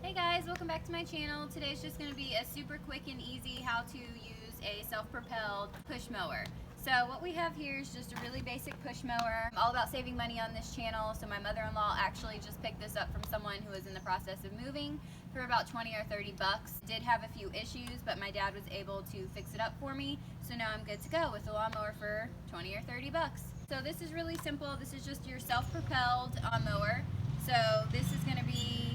Hey guys, welcome back to my channel. Today's just going to be a super quick and easy how to use a self-propelled push mower. So what we have here is just a really basic push mower. I'm all about saving money on this channel, so my mother-in-law actually just picked this up from someone who was in the process of moving for about 20 or 30 bucks. Did have a few issues, but my dad was able to fix it up for me, so now I'm good to go with a lawnmower for 20 or 30 bucks. So this is really simple. This is just your self-propelled mower. So this is going to be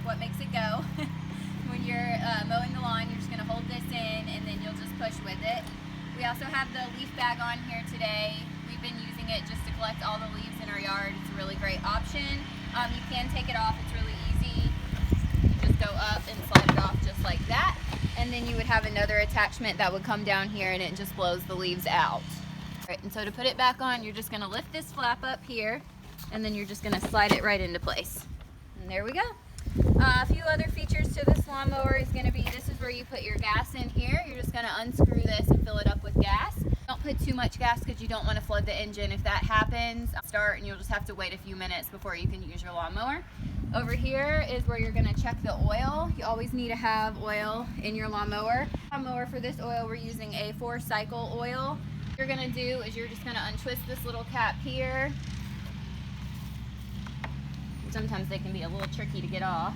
what makes it go. When you're mowing the lawn, you're just going to hold this in and then you'll just push with it. We also have the leaf bag on here today. We've been using it just to collect all the leaves in our yard. It's a really great option. You can take it off. It's really easy. You just go up and slide it off just like that. And then you would have another attachment that would come down here and it just blows the leaves out. Right, and so to put it back on, you're just going to lift this flap up here and then you're just going to slide it right into place. And there we go. A few other features to this lawnmower is going to be, this is where you put your gas in here. You're just going to unscrew this and fill it up with gas. Don't put too much gas because you don't want to flood the engine. If that happens, start and you'll just have to wait a few minutes before you can use your lawnmower. Over here is where you're going to check the oil. You always need to have oil in your lawnmower. For this oil, we're using a 4-cycle oil. What you're going to do is you're just going to untwist this little cap here. Sometimes they can be a little tricky to get off.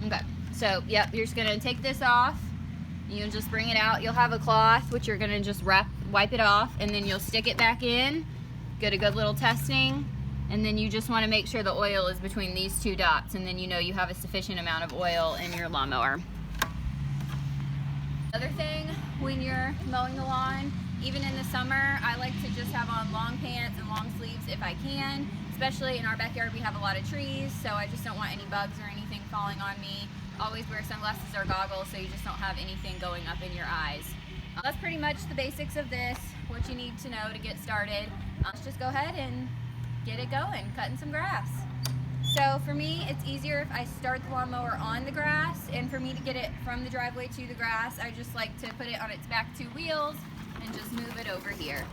Okay, so yep, you're just gonna take this off. You'll just bring it out. You'll have a cloth, which you're gonna just wipe it off, and then you'll stick it back in. Get a good little testing, and then you just wanna make sure the oil is between these two dots, and then you know you have a sufficient amount of oil in your lawnmower. Other thing, when you're mowing the lawn, even in the summer, I like to just have on long pants and long sleeves if I can. Especially in our backyard, we have a lot of trees, so I just don't want any bugs or anything falling on me. Always wear sunglasses or goggles so you just don't have anything going up in your eyes. That's pretty much the basics of this, what you need to know to get started. Let's just go ahead and get it going, cutting some grass. So for me, it's easier if I start the lawnmower on the grass, and for me to get it from the driveway to the grass, I just like to put it on its back 2 wheels and just move it over here.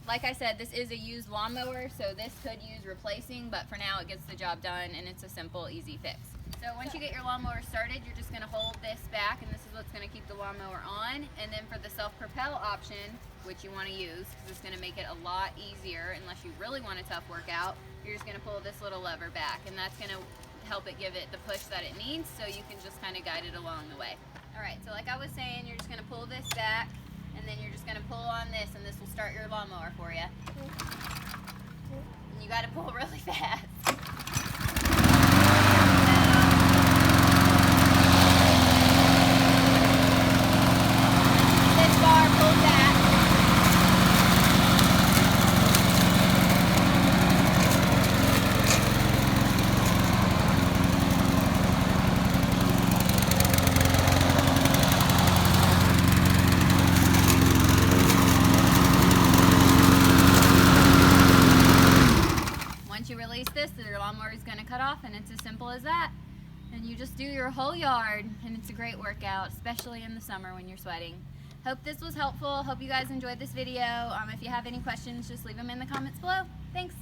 Like I said, this is a used lawnmower, so this could use replacing, but for now it gets the job done and it's a simple, easy fix. So once you get your lawnmower started, you're just going to hold this back, and this is what's going to keep the lawnmower on. And then for the self-propel option, which you want to use because it's going to make it a lot easier unless you really want a tough workout, you're just going to pull this little lever back, and that's going to help it give it the push that it needs, so you can just kind of guide it along the way. Alright, so like I was saying, you're just going to pull this back, and then you're just going to pull on this, and this will start your lawnmower for you. And you got to pull really fast. This bar pulls back. Once you release this, your lawnmower is going to cut off, and it's as simple as that. And you just do your whole yard, and it's a great workout, especially in the summer when you're sweating. Hope this was helpful. Hope you guys enjoyed this video. If you have any questions, just leave them in the comments below. Thanks.